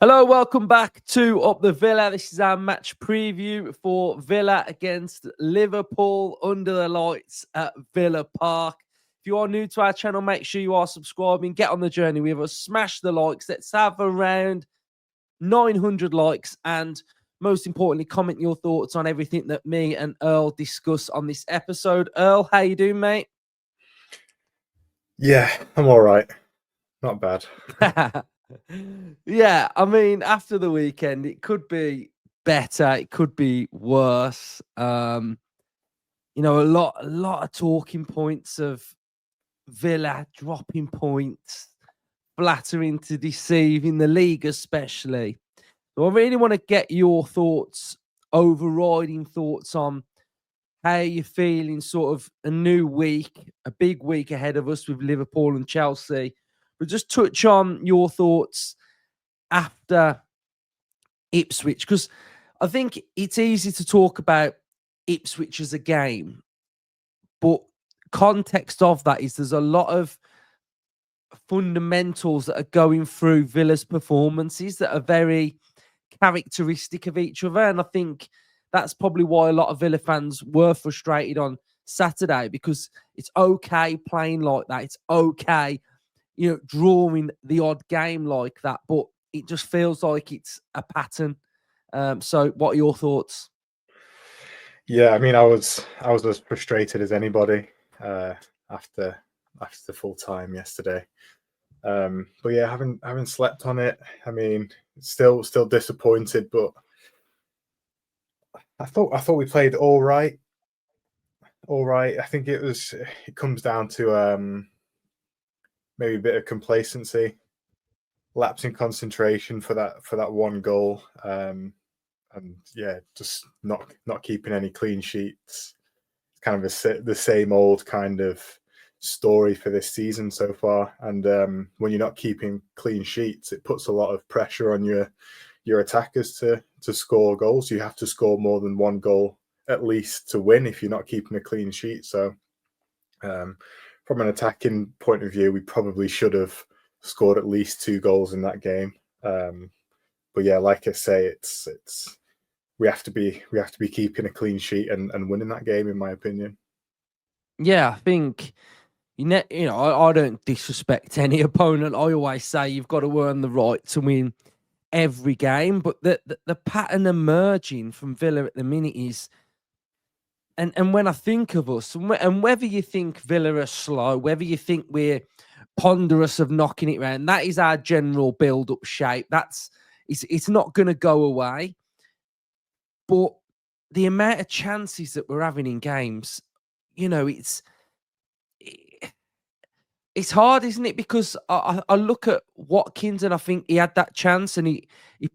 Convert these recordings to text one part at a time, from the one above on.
Hello, welcome back to Up the Villa. This is our match preview for Villa against Liverpool under the lights at Villa Park. If you are new to our channel, make sure you are subscribing. Get on the journey with us. Smash the likes. Let's have around 900 likes. And most importantly, comment your thoughts on everything that me and Earl discuss on this episode. Earl, how you doing, mate? Yeah, I'm all right. Not bad. Yeah, I mean, after the weekend, it could be better, it could be worse. A lot of talking points of Villa dropping points, flattering to deceive in the league, especially. So I really want to get your thoughts, overriding thoughts on how you're feeling, sort of a new week, a big week ahead of us with Liverpool and Chelsea. But just touch on your thoughts after Ipswich, because I think it's easy to talk about Ipswich as a game, but context of that is there's a lot of fundamentals that are going through Villa's performances that are very characteristic of each other. And I think that's probably why a lot of Villa fans were frustrated on Saturday, because it's okay playing like that. It's okay, drawing the odd game like that, but it just feels like it's a pattern. So what are your thoughts? Yeah, I mean, I was as frustrated as anybody after the full time yesterday. But yeah, having slept on it. I mean, still disappointed, but I thought we played all right. All right. I think it comes down to maybe a bit of complacency, lapse in concentration for that one goal. And yeah, just not keeping any clean sheets. It's kind of the same old kind of story for this season so far. And when you're not keeping clean sheets, it puts a lot of pressure on your attackers to score goals. You have to score more than one goal at least to win if you're not keeping a clean sheet. So from an attacking point of view, we probably should have scored at least 2 goals in that game. But yeah, like I say, it's we have to be keeping a clean sheet and winning that game, in my opinion. Yeah, I think I don't disrespect any opponent. I always say you've got to earn the right to win every game, but the pattern emerging from Villa at the minute is, and when I think of us, and whether you think Villa are slow, whether you think we're ponderous of knocking it round, that is our general build-up shape. It's not going to go away. But the amount of chances that we're having in games, it's hard, isn't it? Because I look at Watkins and I think he had that chance and he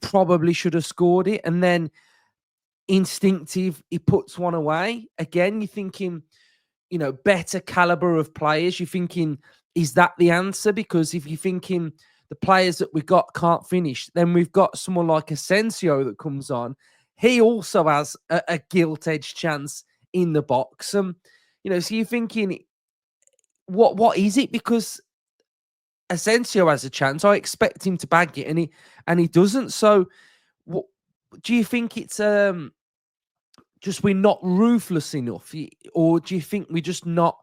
probably should have scored it. And then instinctive, he puts one away. Again, you're thinking, better caliber of players. You're thinking, is that the answer? Because if you're thinking the players that we got can't finish, then we've got someone like Asensio that comes on. He also has a gilt-edged chance in the box. So you're thinking, what is it? Because Asensio has a chance. I expect him to bag it, and he doesn't. So, what do you think? It's just we're not ruthless enough, or do you think we're just not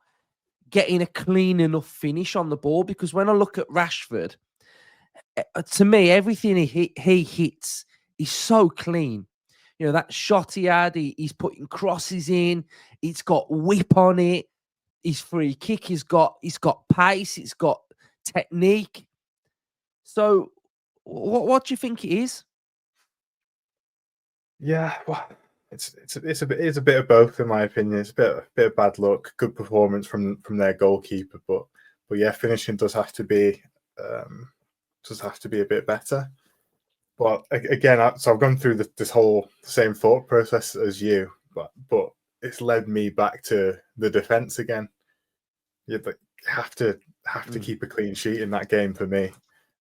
getting a clean enough finish on the ball? Because when I look at Rashford, to me, everything he hits is so clean. That shot he had, he's putting crosses in. It's got whip on it. His free kick, he's got pace. It's got technique. So, what do you think it is? Yeah, well, it's a bit of both, in my opinion. It's a bit of bad luck, good performance from their goalkeeper, but yeah, finishing does have to be a bit better. But again, so I've gone through this whole same thought process as you, but it's led me back to the defense again. You have to keep a clean sheet in that game for me.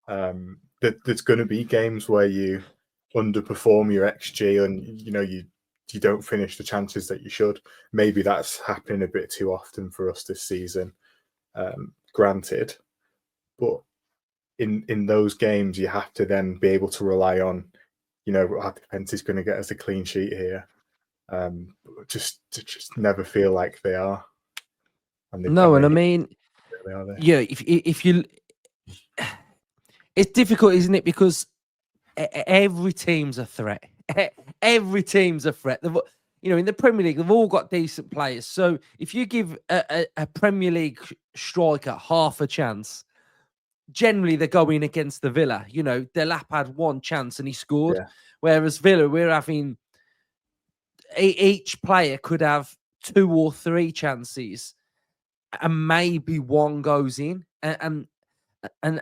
There's going to be games where you underperform your XG and you don't finish the chances that you should. Maybe that's happening a bit too often for us this season. Granted, but in those games, you have to then be able to rely on, our defense is going to get us a clean sheet here. Just never feel like they are. No, and I mean, really are they? yeah, if you, it's difficult, isn't it? Because every team's a threat. Every team's a threat. In the Premier League, they've all got decent players. So if you give a Premier League striker half a chance, generally they're going against the Villa. Delap had one chance and he scored. Yeah. Whereas Villa, we're having each player could have 2 or 3 chances, and maybe one goes in, and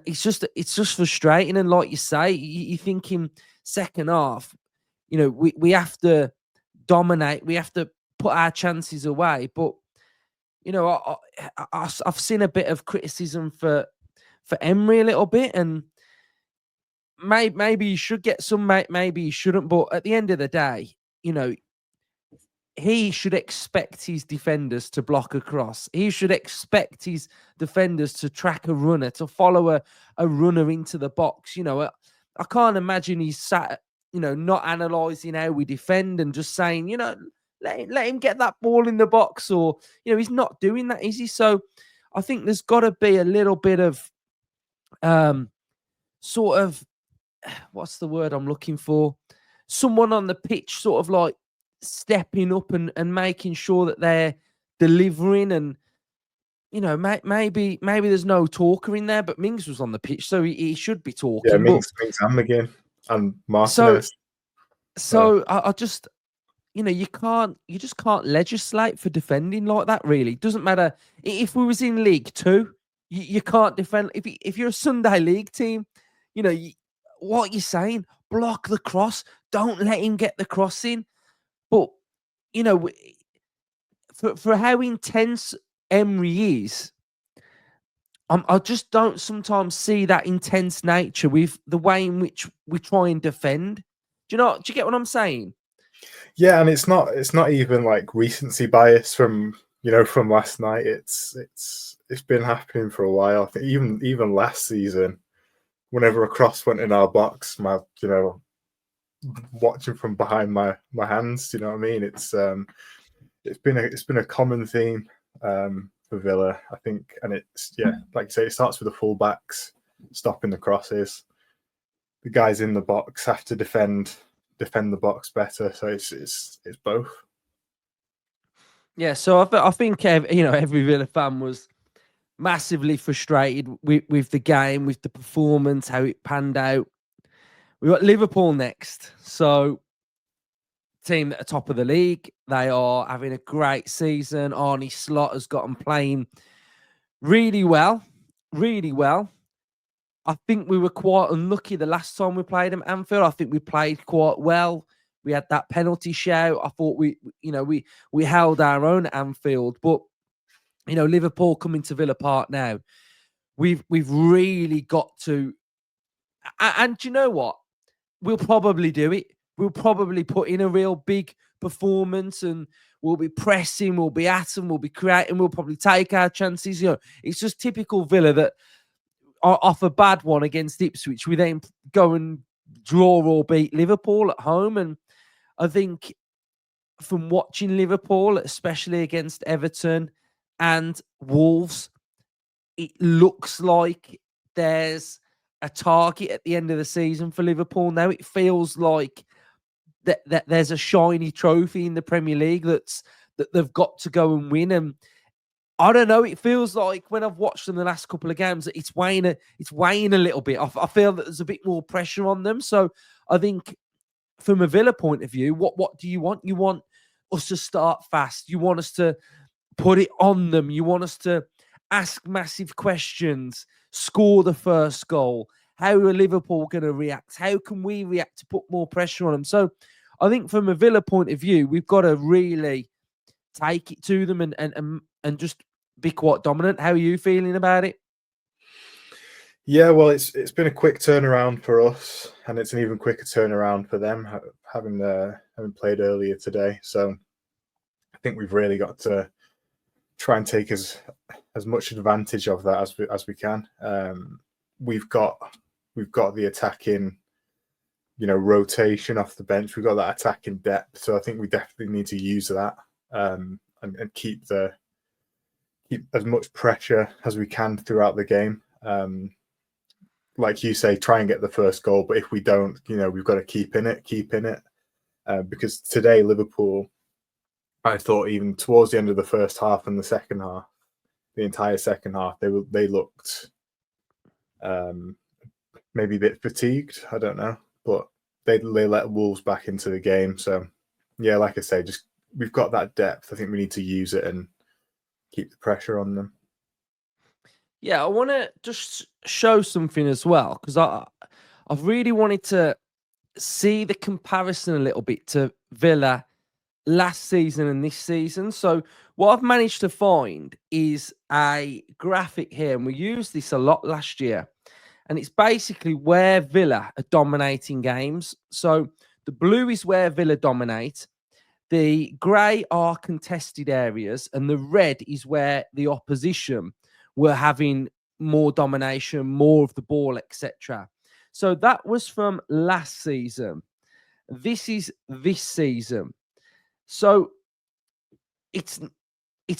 it's just frustrating. And like you say, you're thinking second half, we have to dominate, we have to put our chances away. But I've seen a bit of criticism for Emery a little bit, and maybe you should get some, maybe you shouldn't. But at the end of the day, he should expect his defenders to block a cross. He should expect his defenders to track a runner, to follow a runner into the box. I can't imagine he's sat, not analysing how we defend and just saying, let him get that ball in the box, or, he's not doing that, is he? So I think there's got to be a little bit of sort of, what's the word I'm looking for? Someone on the pitch sort of like stepping up and making sure that they're delivering. And maybe there's no talker in there, but Mings was on the pitch, so he should be talking. Yeah, Mings and McGinn and Martinez. So I just, you just can't legislate for defending like that. Really, doesn't matter if we was in League Two, you can't defend. If you're a Sunday League team, what you're saying, block the cross, don't let him get the cross in. But, for how intense Emery is, I just don't sometimes see that intense nature with the way in which we try and defend. Do you get what I'm saying? Yeah, and it's not even like recency bias from last night. It's been happening for a while. I think even last season, whenever a cross went in our box, watching from behind my hands, you know what I mean? It's been a common theme for Villa, I think, and it's like you say, it starts with the fullbacks stopping the crosses. The guys in the box have to defend the box better, so it's both. Yeah, so I think every Villa fan was massively frustrated with the game, with the performance, how it panned out. We've got Liverpool next. So, team at the top of the league. They are having a great season. Arne Slot has got them playing really well. Really well. I think we were quite unlucky the last time we played them at Anfield. I think we played quite well. We had that penalty shout. I thought we held our own at Anfield. But, Liverpool coming to Villa Park now, we've really got to. And do you know what? We'll probably do it. We'll probably put in a real big performance, and we'll be pressing, we'll be at them, we'll be creating, we'll probably take our chances. It's just typical Villa that off a bad one against Ipswich, we then go and draw or beat Liverpool at home. And I think from watching Liverpool, especially against Everton and Wolves, it looks like there's a target at the end of the season for Liverpool now. It feels like that there's a shiny trophy in the Premier League that they've got to go and win. And I don't know, it feels like when I've watched them the last couple of games, it's weighing a little bit. I feel that there's a bit more pressure on them. So I think from a Villa point of view, what do you want? You want us to start fast. You want us to put it on them. You want us to ask massive questions, score the first goal. How are Liverpool going to react? How can we react to put more pressure on them? So I think from a Villa point of view, we've got to really take it to them and just be quite dominant. How are you feeling about it? Yeah, well, it's been a quick turnaround for us, and it's an even quicker turnaround for them, having played earlier today. So I think we've really got to try and take as much advantage of that as we can. we've got the attacking, rotation off the bench. We've got that attacking depth. So I think we definitely need to use that and keep as much pressure as we can throughout the game. Like you say, try and get the first goal. But if we don't, we've got to keep in it. Because today, Liverpool, I thought even towards the end of the first half and the second half, the entire second half, they looked maybe a bit fatigued. I don't know, but they let Wolves back into the game. So yeah, like I say, just we've got that depth. I think we need to use it and keep the pressure on them. Yeah, I want to just show something as well, because I've really wanted to see the comparison a little bit to Villa last season and this season. So what I've managed to find is a graphic here, and we used this a lot last year. And it's basically where Villa are dominating games. So the blue is where Villa dominate. The grey are contested areas, and the red is where the opposition were having more domination, more of the ball, etc. So that was from last season. This is this season. So it's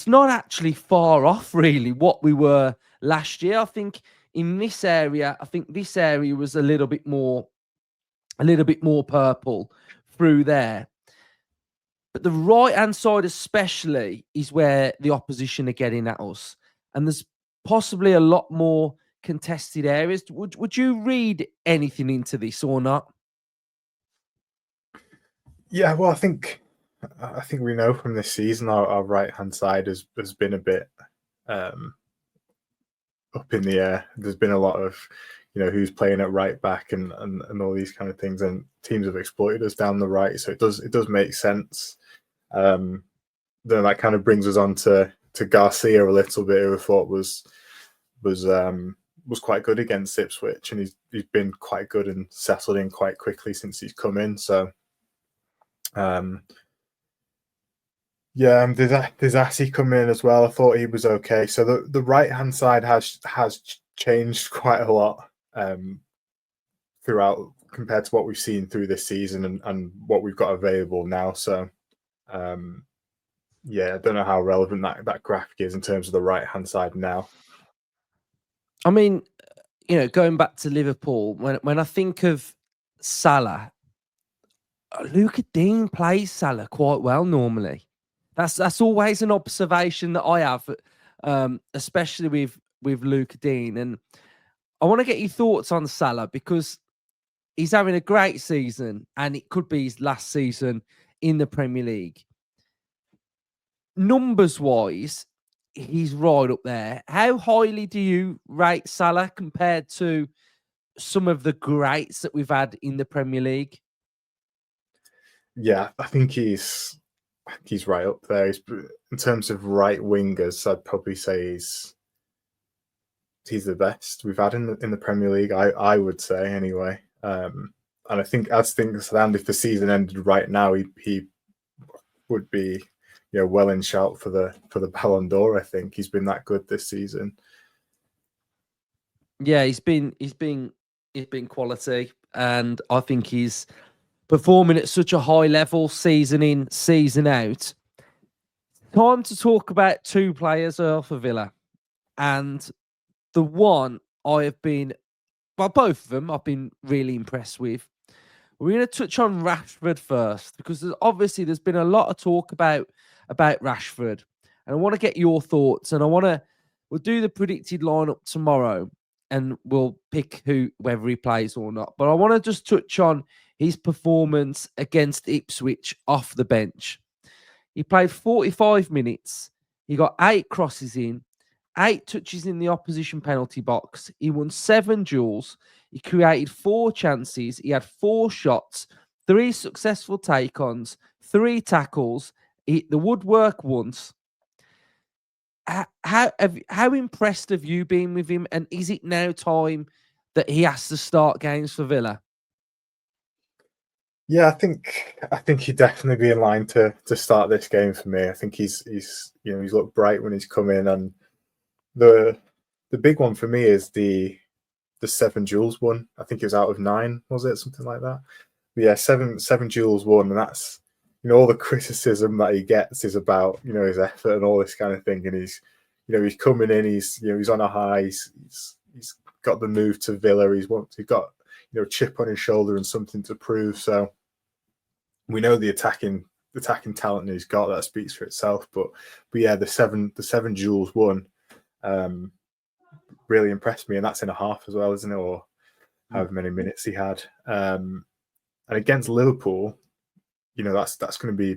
not actually far off, really, what we were last year. I think in this area, this area was a little bit more purple through there. But the right-hand side especially is where the opposition are getting at us. And there's possibly a lot more contested areas. Would you read anything into this or not? Yeah, well, I think we know from this season our right-hand side has been a bit up in the air. There's been a lot of, who's playing at right back and all these kind of things, and teams have exploited us down the right. So it does make sense. Then that kind of brings us on to Garcia a little bit, who I thought was quite good against Ipswich, and he's been quite good and settled in quite quickly since he's come in. So there's Assi come in as well. I thought he was okay. So the right hand side has changed quite a lot throughout compared to what we've seen through this season and what we've got available now. So I don't know how relevant that graphic is in terms of the right hand side now. I mean, going back to Liverpool, when I think of Salah, Luke Dean plays Salah quite well normally. That's always an observation that I have, especially with Luke Dean. And I want to get your thoughts on Salah, because he's having a great season, and it could be his last season in the Premier League. Numbers-wise, he's right up there. How highly do you rate Salah compared to some of the greats that we've had in the Premier League? Yeah, I think he's right up there. In terms of right wingers, I'd probably say he's the best we've had in the Premier League. I would say anyway. And I think as things stand, if the season ended right now, he would be well in shout for the Ballon d'Or. I think he's been that good this season. Yeah, he's been quality, and I think he's performing at such a high level season in, season out. Time to talk about two players for Villa, and the one I have been, well, both of them I've been really impressed with. We're going to touch on Rashford first, because there's been a lot of talk about Rashford, and I want to get your thoughts, and we'll do the predicted lineup tomorrow, and we'll pick whether he plays or not. But I want to just touch on his performance against Ipswich off the bench. He played 45 minutes. He got 8 crosses in, 8 touches in the opposition penalty box. He won 7 duels. He created 4 chances. He had 4 shots, 3 successful take-ons, 3 tackles. He hit the woodwork once. How impressed have you been with him? And is it now time that he has to start games for Villa? Yeah, I think he'd definitely be in line to start this game for me. I think he's looked bright when he's come in, and the big one for me is the the 7 duels won. I think it was out of 9, was it? Something like that. But yeah, seven duels won, and that's, all the criticism that he gets is about, his effort and all this kind of thing. And he's coming in, he's on a high, he's got the move to Villa, he's got a chip on his shoulder and something to prove. So we know the attacking talent he's got, that speaks for itself. But yeah, the seven duels won really impressed me, and that's in a half as well, isn't it? Or however many minutes he had. And against Liverpool, that's going to be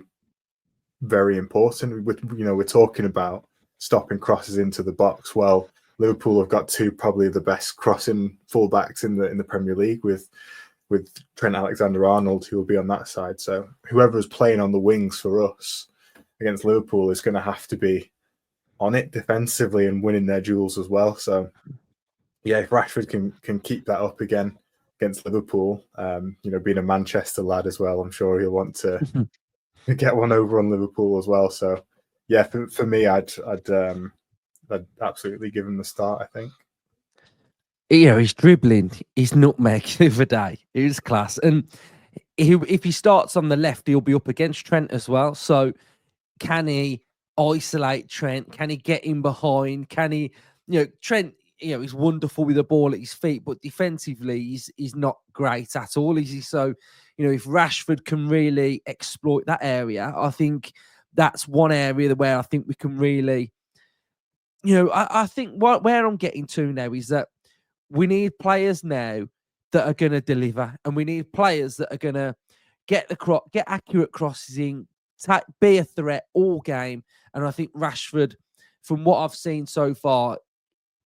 very important. We're talking about stopping crosses into the box. Well, Liverpool have got two probably the best crossing fullbacks in the Premier League with Trent Alexander-Arnold, who will be on that side. So whoever is playing on the wings for us against Liverpool is going to have to be on it defensively and winning their duels as well. So yeah, if Rashford can keep that up again against Liverpool, being a Manchester lad as well, I'm sure he'll want to get one over on Liverpool as well. So yeah, for me, I'd absolutely give him the start, I think. He's dribbling, his nutmeg the other day. It was class. And if he starts on the left, he'll be up against Trent as well. So can he isolate Trent? Can he get in behind? Can he, Trent, he's wonderful with the ball at his feet, but defensively, he's not great at all, is he? So, if Rashford can really exploit that area, I think that's one area where I think we can really, I think where I'm getting to now is that we need players now that are going to deliver, and we need players that are going to get accurate crosses in, be a threat all game. And I think Rashford, from what I've seen so far,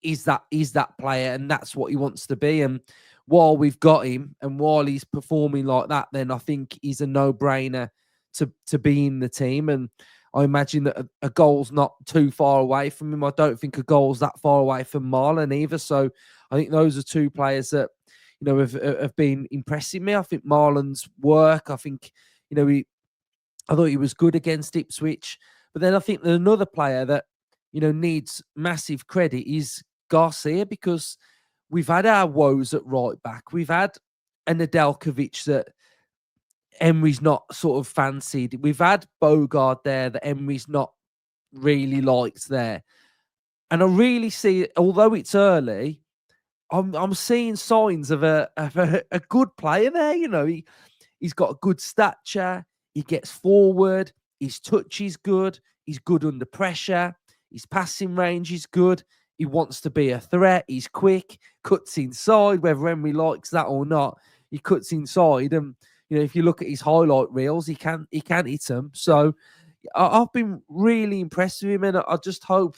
is that player, and that's what he wants to be. And while we've got him, and while he's performing like that, then I think he's a no-brainer to be in the team. And I imagine that a goal's not too far away from him. I don't think a goal's that far away from Marlon either. So I think those are two players that, have been impressing me. I think Marlon's work, I think, I thought he was good against Ipswich. But then I think that another player that, needs massive credit is Garcia, because we've had our woes at right back. We've had a Nedeljkovic that Emery's not sort of fancied. We've had Bogard there that Emery's not really liked there. And I really see, although it's early, I'm seeing signs of a good player there. He's got a good stature. He gets forward. His touch is good. He's good under pressure. His passing range is good. He wants to be a threat. He's quick. Cuts inside. Whether Emery likes that or not, he cuts inside. And if you look at his highlight reels, he can hit them. So I've been really impressed with him, and I just hope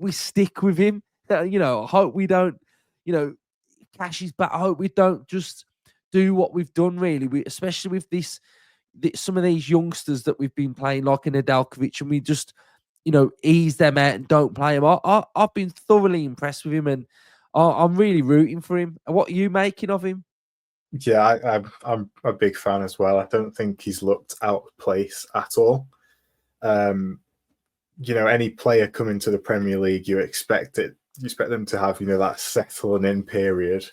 we stick with him. I hope we don't, cash his back. I hope we don't just do what we've done, really. Especially with some of these youngsters that we've been playing, like a Nedeljkovic, and we just, ease them out and don't play him. I've been thoroughly impressed with him, and I'm really rooting for him. What are you making of him? Yeah, I'm a big fan as well. I don't think he's looked out of place at all. Any player coming to the Premier League, you expect them to have, that settling in period.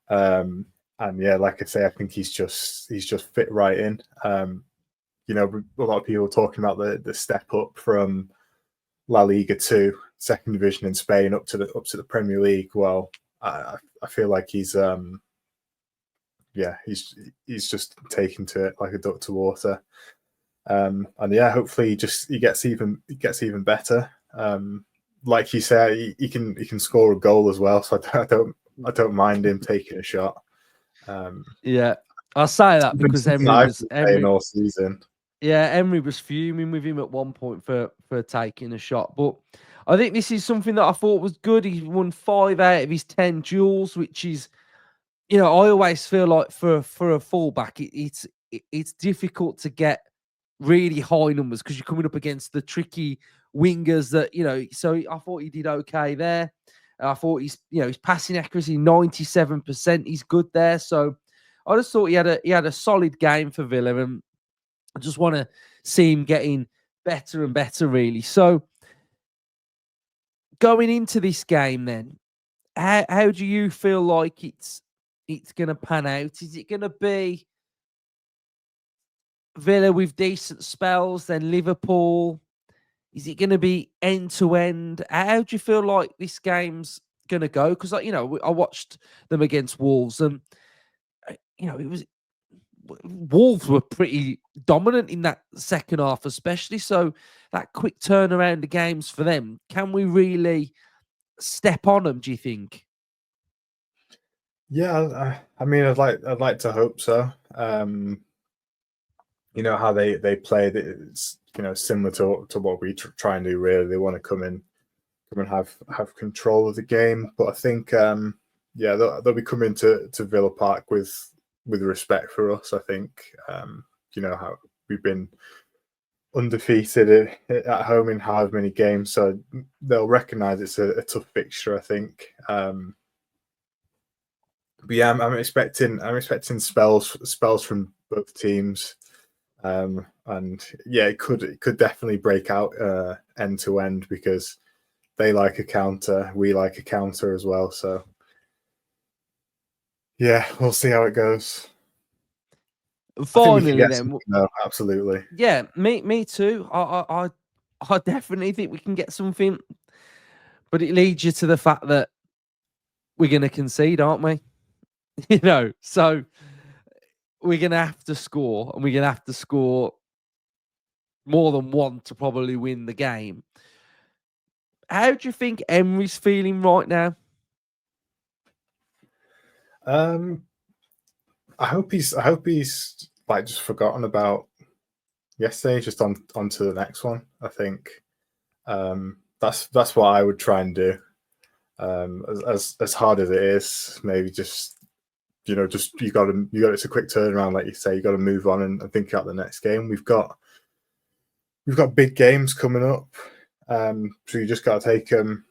And yeah, like I say, I think he's just fit right in. A lot of people talking about the step up from La Liga 2, second division in Spain, up to the Premier League. Well, I feel like he's just taken to it like a duck to water. And yeah, hopefully he gets even better. Like you say, he can score a goal as well. So I don't mind him taking a shot. Yeah, I'll say that because Emery all season. Yeah, Emery was fuming with him at one point for taking a shot. But I think this is something that I thought was good. He won 5 out of his 10 duels, which is, I always feel like for a fullback, it's difficult to get really high numbers because you're coming up against the tricky wingers that, so I thought he did okay there. I thought his passing accuracy 97%. He's good there. So I just thought he had a solid game for Villa, and I just want to see him getting better and better, really. So going into this game then, how do you feel like it's going to pan out? Is it going to be Villa with decent spells, then Liverpool? Is it going to be end to end? How do you feel like this game's going to go? Because I watched them against Wolves, and it was Wolves were pretty dominant in that second half, especially. So that quick turnaround of games for them, can we really step on them? Do you think? Yeah, I mean, I'd like to hope so. How they play, it's similar to what we try and do. Really, they want to come and have control of the game. But I think, they'll be coming to Villa Park with respect for us. I think, how we've been undefeated at home in however many games, so they'll recognise it's a tough fixture. I think. But yeah, I'm expecting spells from both teams. And yeah, it could definitely break out end to end, because they like a counter, we like a counter as well. So yeah, we'll see how it goes. Finally, then, no, absolutely. yeah, me too. I definitely think we can get something, but it leads you to the fact that we're going to concede, aren't we? So we're going to have to score, and we're going to have to score more than one to probably win the game. How do you think Emery's feeling right now? I hope he's like just forgotten about yesterday, just on to the next one. I think that's what I would try and do. As hard as it is, maybe just you got it's a quick turnaround, like you say. You got to move on and think about the next game. We've got big games coming up, so you just got to take them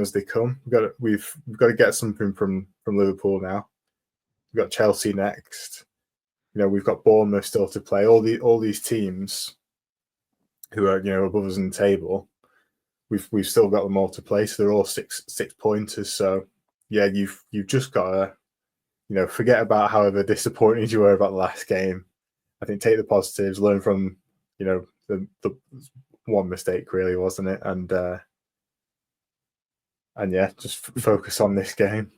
as they come. We've got to get something from Liverpool now. We've got Chelsea next. We've got Bournemouth still to play. All these teams who are above us in the table, we've still got them all to play. So they're all six pointers. So yeah, you've just got to forget about however disappointed you were about the last game. I think take the positives, learn from the one mistake, really, wasn't it? And yeah, just focus on this game.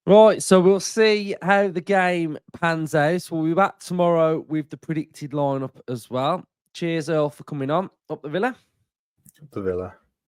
Right, so we'll see how the game pans out. We'll be back tomorrow with the predicted lineup as well. Cheers, Earl, for coming on. Up the Villa. Up the Villa.